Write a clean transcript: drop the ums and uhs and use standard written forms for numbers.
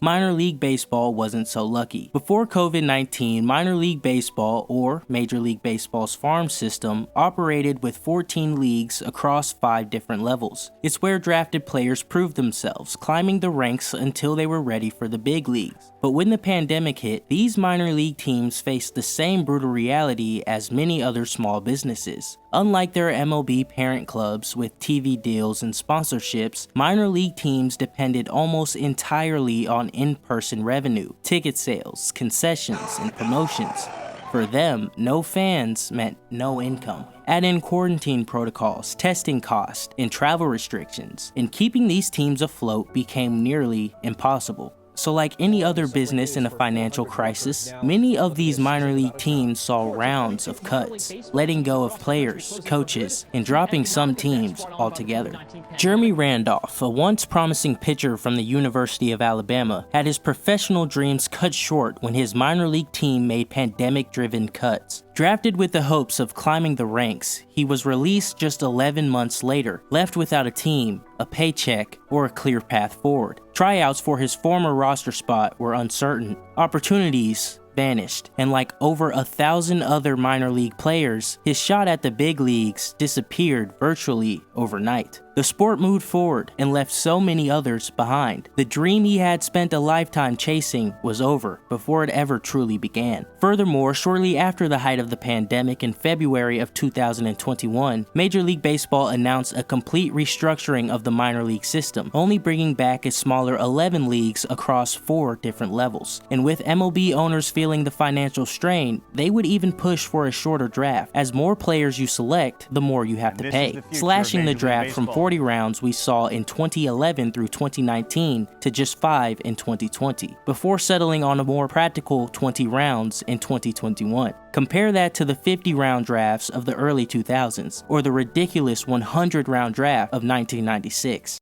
Minor League Baseball wasn't so lucky. Before COVID-19, Minor League Baseball, or Major League Baseball's farm system, operated with 14 leagues across 5 different levels. It's where drafted players proved themselves, climbing the ranks until they were ready for the big leagues. But when the pandemic hit, these minor league teams faced the same brutal reality as many other small businesses. Unlike their MLB parent clubs with TV deals and sponsorships, minor league teams depended almost entirely on in-person revenue, ticket sales, concessions, and promotions. For them, no fans meant no income. Add in quarantine protocols, testing costs, and travel restrictions, and keeping these teams afloat became nearly impossible. So like any other business in a financial crisis, many of these minor league teams saw rounds of cuts, letting go of players, coaches, and dropping some teams altogether. Jeremy Randolph, a once promising pitcher from the University of Alabama, had his professional dreams cut short when his minor league team made pandemic-driven cuts. Drafted with the hopes of climbing the ranks, he was released just 11 months later, left without a team, a paycheck, or a clear path forward. Tryouts for his former roster spot were uncertain. Opportunities vanished, and like over 1,000 other minor league players, his shot at the big leagues disappeared virtually overnight. The sport moved forward and left so many others behind. The dream he had spent a lifetime chasing was over before it ever truly began. Furthermore, shortly after the height of the pandemic in February of 2021, Major League Baseball announced a complete restructuring of the minor league system, only bringing back a smaller 11 leagues across 4 different levels. And with MLB owners feeling the financial strain, they would even push for a shorter draft. As more players you select, the more you have to pay, slashing the draft from 40 rounds we saw in 2011 through 2019 to just 5 in 2020, before settling on a more practical 20 rounds in 2021. Compare that to the 50-round drafts of the early 2000s, or the ridiculous 100-round draft of 1996.